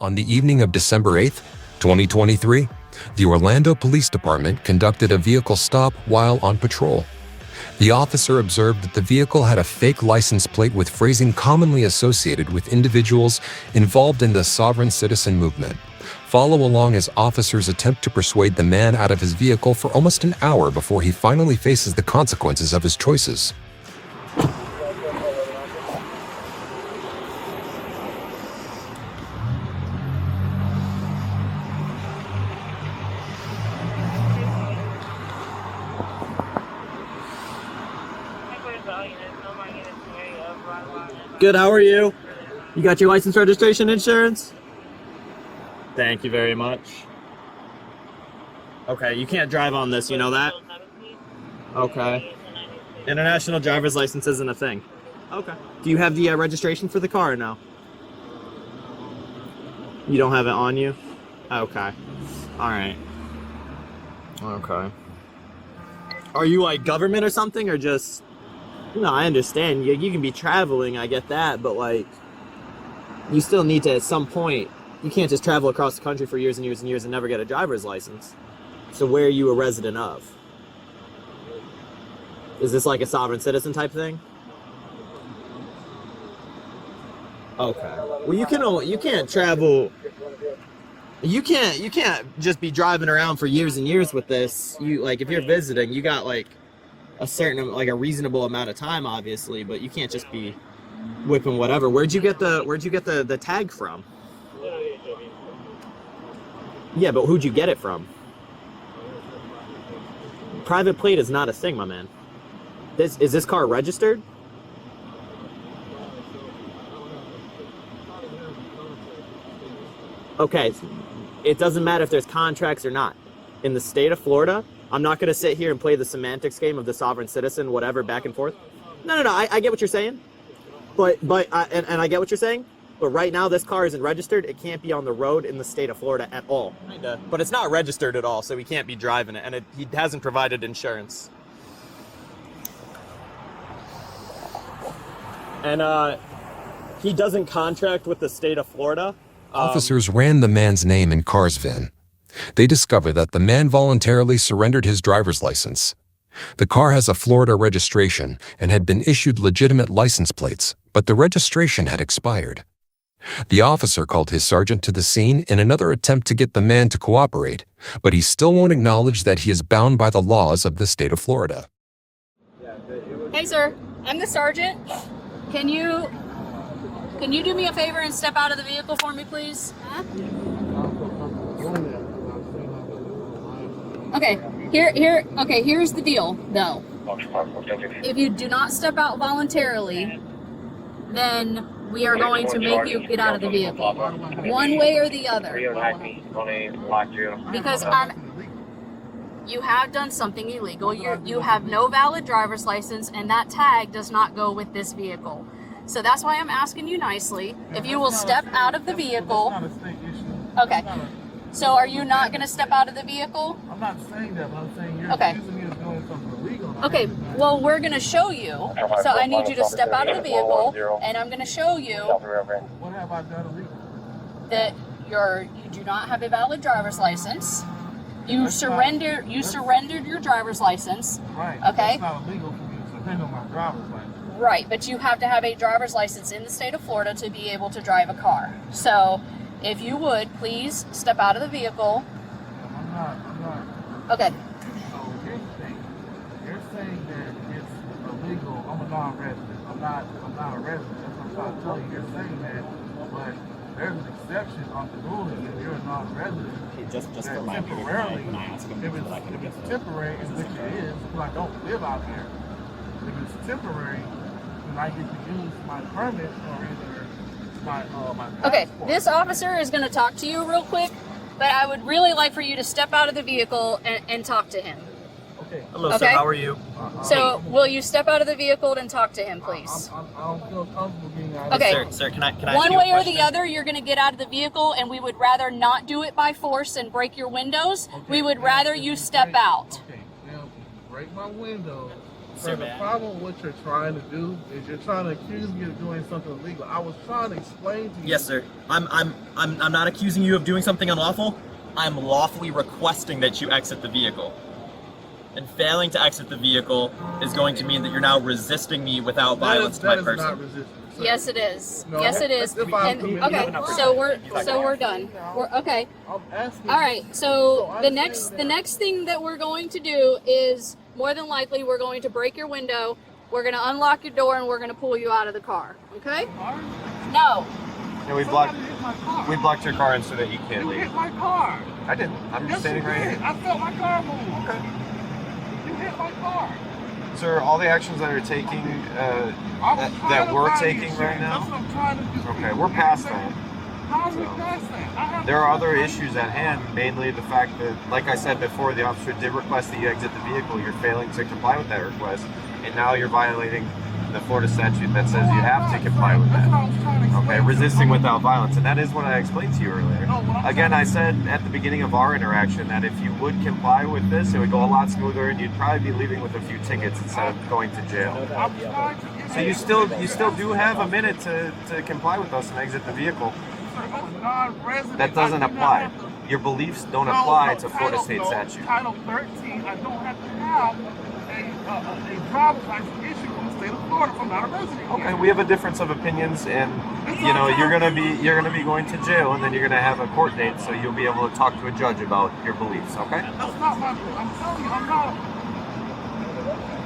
On the evening of December 8, 2023, the Orlando Police Department conducted a vehicle stop while on patrol. The officer observed that the vehicle had a fake license plate with phrasing commonly associated with individuals involved in the sovereign citizen movement. Follow along as officers attempt to persuade the man out of his vehicle for almost an hour before he finally faces the consequences of his choices. Good, how are you? You got your license, registration, insurance? Thank you very much. Okay, you can't drive on this, you know that? Okay. International driver's license isn't a thing. Okay. Do you have the registration for the car or no? You don't have it on you? Okay. Alright. Okay. Are you like government or something, or just... No, I understand. You can be traveling, I get that, but like, you still need to, at some point, you can't just travel across the country for years and years and years and never get a driver's license. So where are you a resident of? Is this like a sovereign citizen type thing? Okay. Well, you can't travel. You can't just be driving around for years and years with this. You like, if you're visiting, you got like a certain, like a reasonable amount of time, obviously, but you can't just be whipping whatever. Where'd you get the tag from? Yeah, but who'd you get it from? Private plate is not a thing, my man. Is this car registered? Okay, it doesn't matter if there's contracts or not. In the state of Florida, I'm not going to sit here and play the semantics game of the sovereign citizen, whatever, back and forth. No, I get what you're saying. But I get what you're saying. But right now, this car isn't registered. It can't be on the road in the state of Florida at all. But it's not registered at all, so he can't be driving it. And he hasn't provided insurance. And he doesn't contract with the state of Florida. Officers ran the man's name and car's VIN. They discovered that the man voluntarily surrendered his driver's license. The car has a Florida registration and had been issued legitimate license plates, but the registration had expired. The officer called his sergeant to the scene in another attempt to get the man to cooperate, but he still won't acknowledge that he is bound by the laws of the state of Florida. Hey sir, I'm the sergeant. Can you do me a favor and step out of the vehicle for me, please? Huh? Okay, here's the deal, though. If you do not step out voluntarily, then we are going to make you get out of the vehicle. One way or the other. Because you have done something illegal. You have no valid driver's license, and that tag does not go with this vehicle. So that's why I'm asking you nicely, if you will step out of the vehicle. Okay. So are you not going to step out of the vehicle? I'm not saying that, but I'm saying you're accusing me of doing something illegal. Okay, well, we're going to show you. So I need you to step out of the vehicle, and I'm going to show you. What have I done illegal? That you do not have a valid driver's license. You surrendered your driver's license. Right. Okay. It's not illegal for me to surrender my driver's license. Right, but you have to have a driver's license in the state of Florida to be able to drive a car. So if you would, please step out of the vehicle. I'm not. Okay. So here's the thing. You're saying that it's illegal. I'm a non-resident. I'm not a resident. That's what I'm trying to tell you. You're saying that, but there's an exception on the ruling if you're a non-resident. Just for my temporarily, when I ask him if it's temporary, which it is, because I don't live out here. If it's temporary, then I get to use my permit or either my passport. Okay, this officer is going to talk to you real quick, but I would really like for you to step out of the vehicle and talk to him. Okay. Hello, sir. How are you? So, will you step out of the vehicle and talk to him, please? I don't feel comfortable being out of Okay. Sir, can I ask One you a way or question? the other, you're going to get out of the vehicle, and we would rather not do it by force and break your windows. Okay, We would now, rather if you step out. Okay, now break my window. Sir, the problem with what you're trying to do is you're trying to accuse me of doing something illegal. I was trying to explain to you. Yes, sir. I'm not accusing you of doing something unlawful. I'm lawfully requesting that you exit the vehicle. And failing to exit the vehicle is going to mean that you're now resisting me without violence to my person. Not resistance. Sir. Yes, it is. No, Yes, it is. if I And, commit- okay, so we're done. We're okay. I'm asking. All right. So I'm the saying next that- thing that we're going to do is more than likely we're going to break your window. We're going to unlock your door and we're going to pull you out of the car. Okay? No. Yeah, we Somebody hit my car. blocked your car in so that you can't You leave. hit my car. I didn't. I'm Yes, standing you right did. here. I felt my car move. Okay. You hit my car. Sir, all the actions that are taking, I was trying that to we're buy taking insurance. right now. That's what I'm trying to do. Okay, we're past that. How are we past that? I have There to are go other find- issues at hand, mainly the fact that, like I said before, the officer did request that you exit the vehicle. You're failing to comply with that request, and now you're violating the Florida statute that says you have to comply with That's that. what I was trying to explain Okay, to you. resisting without violence, and that is what I explained to you earlier. No, what I'm Again, I trying said at the beginning of our interaction that if you would comply with this, it would go a lot smoother, and you'd probably be leaving with a few tickets instead of going to jail. I'm trying to get So you still do have a minute to comply with us and exit the vehicle. Sir, I'm non-resident. That doesn't I do not apply. have to- Your beliefs don't No, apply no, to Florida state no, statute. Title 13, I don't have to have a driver's license issued from the state of Florida if I'm not a resident. Okay, we have a difference of opinions, and you know you're gonna be going to jail, and then you're gonna have a court date, so you'll be able to talk to a judge about your beliefs. Okay? That's not my. I'm telling you, I'm not.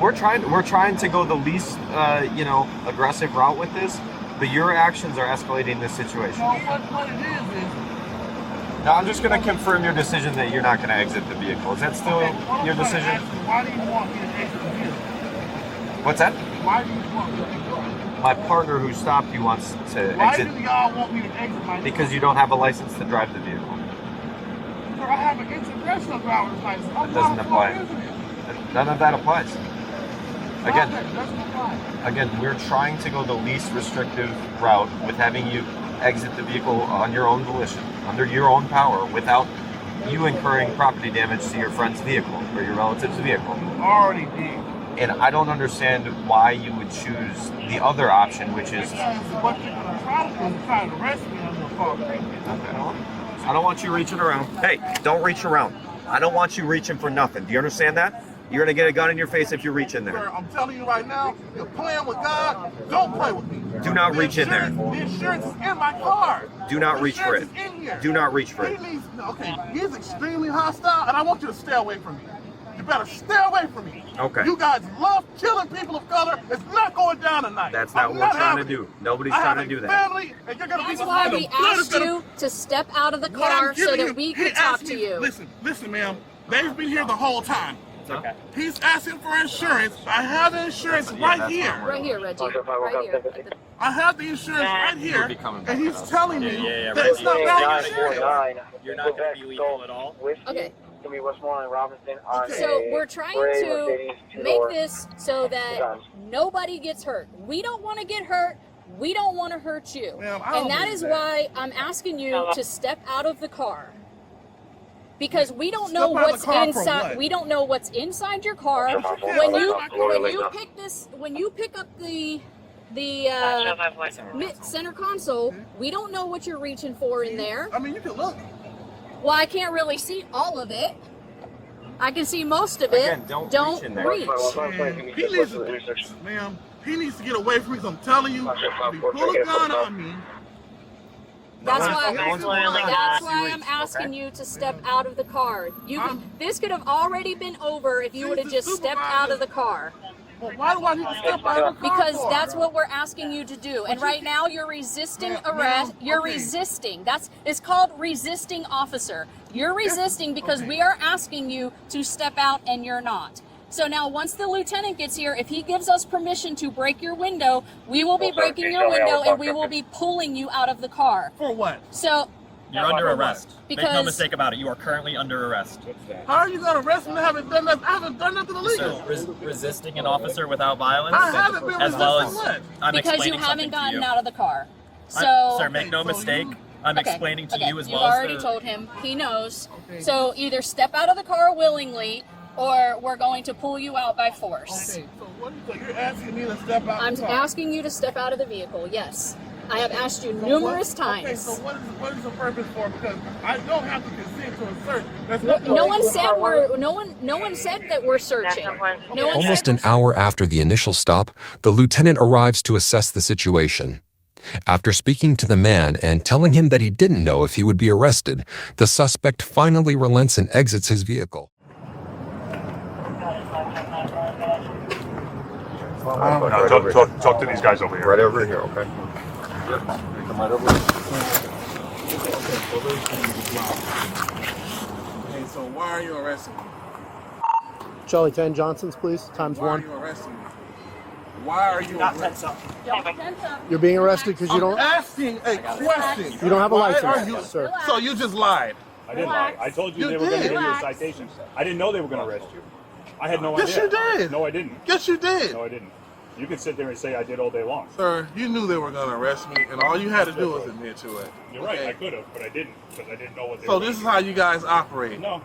We're trying to go the least aggressive route with this, but your actions are escalating this situation. No, what it is. Now I'm just gonna confirm your decision that you're not gonna exit the vehicle. Is that still Okay, what I'm your trying to decision? ask you, why do you want me to exit the vehicle? What's that? Why do you want me to exit? My partner who stopped you wants to Why exit do y'all want me to exit my? because you don't have a license to drive the vehicle. Sir, I have an international driver's license. I'm That doesn't not a apply. Florida resident. None of that applies. Again, That doesn't apply. Again, we're trying to go the least restrictive route with having you exit the vehicle on your own volition, under your own power, without you incurring property damage to your friend's vehicle or your relative's vehicle. You already did. And I don't understand why you would choose the other option, which is Because what you're gonna try to do is try to arrest me under a false pretense. I don't want you reaching around. Hey, don't reach around. I don't want you reaching for nothing. Do you understand that? You're gonna get a gun in your face if you reach in there. Sir, I'm telling you right now, you're playing with God. Don't play with me. Do not reach in there. The insurance is in my car. Do not reach for it. The insurance is in here. Do not reach for He it. needs, okay, he's extremely hostile, and I want you to stay away from me. You better stay away from me. Okay. You guys love killing people of color. It's not going down tonight. That's not I'm what we're trying to having do. it. Nobody's I have trying to a do that. Family, and you're gonna That's be why the we blood is asked gonna- you to step out of the What I'm car so giving that you, we he could talk asked to me- you. Listen, ma'am. They've been here the whole time. Okay. He's asking for insurance. I have the insurance That's right not here. right. Right here, Reggie. Right here. I have the insurance right here, be coming back and he's with us. telling me Yeah, that it's not Reggie. valid insurance. You're not going to be lethal at all. Okay. Give me Westmoreland Robinson on So a we're trying gray to Mercedes make two-door. this so that nobody gets hurt. We don't want to get hurt. We don't want to hurt you. Ma'am, I don't And that believe is that. why I'm asking you to step out of the car. Because we don't Step know out of the what's car for inside. what? We don't know what's inside your car. When you pick up the center console, we don't know what you're reaching for in there. I mean, you can look. Well, I can't really see all of it. I can see most of it. Again, don't reach in there. reach. Man, he needs to, ma'am, he needs to get away from me. 'Cause I'm telling you, if he pull a gun on me, That's No why. one's That's gonna why I'm asking you to step out of the car. This could have already been over if you would have just stepped out of the car. well, why do I need to step out of the car Because for? that's what we're asking you to do. And right now you're resisting arrest. You're okay. resisting. It's called resisting officer. You're resisting because we are asking you to step out and you're not. So now once the lieutenant gets here, if he gives us permission to break your window, we will be breaking your window and we will be pulling you out of the car. For what? So You're under arrest. Make no Because- mistake about it. You are currently under arrest. How are you gonna arrest me? I haven't done nothing. I haven't done nothing illegal. So resisting an officer without violence, I haven't been as well resisting as what? I'm because you explaining haven't something to gotten you. out of the car. I- So sir, make no so mistake. you- I'm Okay, explaining to okay, you as you've well as already the- told him. He knows. Okay. So either step out of the car willingly, or we're going to pull you out by force. Okay, so you're asking me to step out I'm the car? asking you to step out of the vehicle, yes. I have asked you numerous times. Okay, so what is the purpose for? Because I don't have to consent to a search. That's No, not no one said no one said that we're searching. No one Almost said an hour after the initial stop, the lieutenant arrives to assess the situation. After speaking to the man and telling him that he didn't know if he would be arrested, the suspect finally relents and exits his vehicle. Talk to these guys over here. Right over here, okay? Come right over. Okay, so why are you arresting me? Charlie 10 Johnson's, please. Times Why are 1. you arresting me? Why are you arresting me? You're being arrested because you I'm don't asking a question. you don't have a Why license, are you- sir. So you just lied. I didn't lie. I told you You they were going to did. give you a citation. I didn't know they were going to arrest you. I had no Yes, idea. you did. No, I didn't. Yes, you did. No, I didn't. You can sit there and say I did all day long. Sir, you knew they were going to arrest me, and all you had to do was admit to it. You're right. Okay? I could have, but I didn't because I didn't know what they So were. this is how you guys operate. No.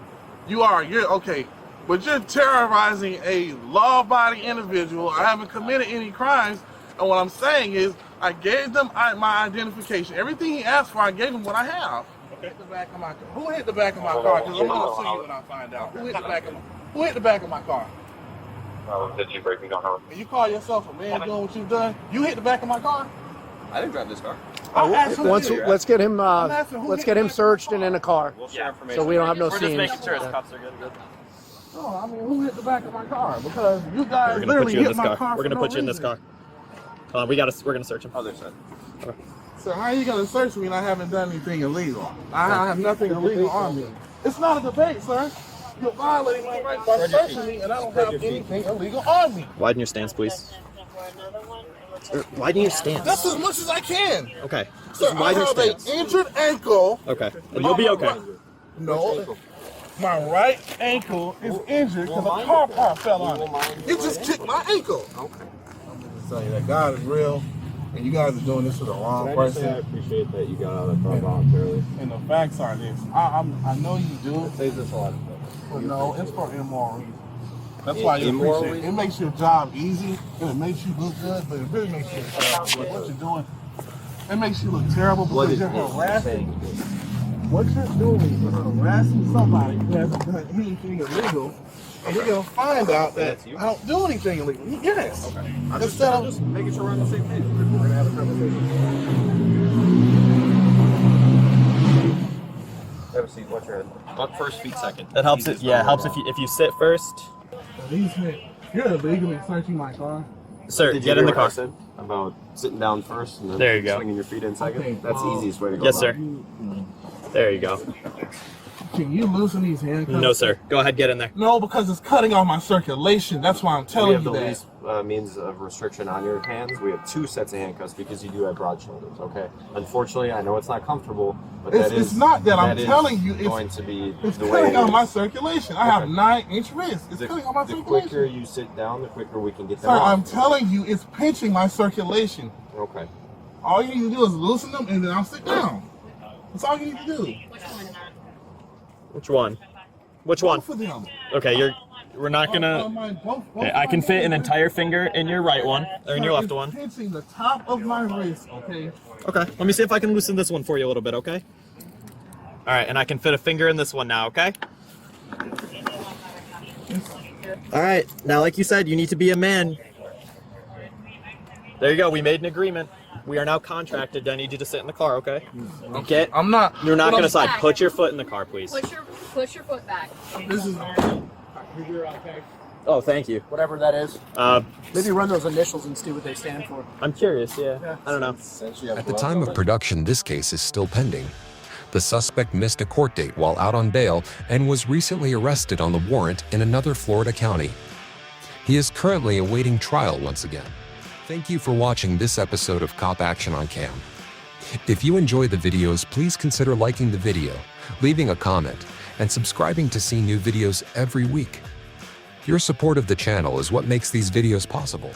You're okay, but you're terrorizing a law-abiding individual. I haven't committed any crimes, and what I'm saying is I gave them my identification. Everything he asked for, I gave him what I have. Okay. Hit the back of my car. Who hit the back of my car? Because I'm going to sue you when I find out. Who hit the back of my car? Did you break me down? And you call yourself a man doing what you've done? You hit the back of my car? I didn't drive this car. Let's get him searched and in a car, We'll share information. so we don't have no We're just scenes. making sure the Yeah. cops are good. No, I mean, who hit the back of my car? Because you guys We're gonna put literally you in hit this my car. car. We're gonna for put no you in this reason. car. We're gonna search him. Other side. So how are you gonna search me and I haven't done anything illegal? I have nothing illegal on me. It's not a debate, sir. You're violating my rights by searching me, and I don't have anything illegal on me. Widen your stance, please. Widen your stance. That's as much as I can. Okay. Sir, I widen your have an stance. injured ankle. Okay. And you'll be okay. No. My right ankle is injured because a car part fell on it. You just kicked my ankle. Okay. I'm just telling you that God is real, and you guys are doing this to the wrong person. I appreciate that you got out of the car voluntarily. And the facts are this. I know you do. It saves us a lot of stuff. But no, it's for immoral reasons. That's why you Immoral appreciate it. It makes your job easy, and it makes you look good, but it really makes you like what you're doing. It makes you look terrible because you're harassing. What you're doing is harassing somebody who hasn't done anything illegal, and you're gonna find out that I don't do anything illegal. Yes. Okay. Instead of Just making sure we're on the same page. We're gonna have a conversation. Have a seat. Watch your head. Buck first, feet second. That helps it. Yeah, it helps if you sit first. you're illegally searching my car. Sir, Did get you in the hear what I car. said about sitting down first and then There you go. swinging your feet in second? Okay, That's the easiest way to go. Yes, about sir. it. There you go. Can you loosen these handcuffs? No, sir. Go ahead, get in there. No, because it's cutting off my circulation. That's why I'm We telling have you the that. least means of restriction on your hands. We have 2 sets of handcuffs because you do have broad shoulders. Okay. Unfortunately, I know it's not comfortable, but It's not that. I'm is telling you, going to be It's the way cutting it off is. my circulation. I have Okay. 9-inch wrists. It's cutting off my The quicker circulation. you sit down, the quicker we can get Sir, them off. I'm telling you, it's pinching my circulation. Okay. All you need to do is loosen them, and then I'll sit down. That's all you need to do. Which one? Which one? Both of them. Okay, we're not gonna. Both Okay, I can fit an entire finger in your right one or in your left It's one. pinching the top of my wrist, okay? Okay. Let me see if I can loosen this one for you a little bit. Okay. All right, and I can fit a finger in this one now. Okay. All right. Now, like you said, you need to be a man. There you go. We made an agreement. We are now contracted. I need you to sit in the car. Okay. Get. I'm not. You're not but gonna I'm- slide. Put your foot in the car, please. Push your foot back. This is. Oh, thank you. Whatever that is. Maybe run those initials and see what they stand for. I'm curious. Yeah. I don't know. At the time of production, this case is still pending. The suspect missed a court date while out on bail and was recently arrested on the warrant in another Florida county. He is currently awaiting trial once again. Thank you for watching this episode of Cop Action on Cam. If you enjoy the videos, please consider liking the video, leaving a comment, and subscribing to see new videos every week. Your support of the channel is what makes these videos possible.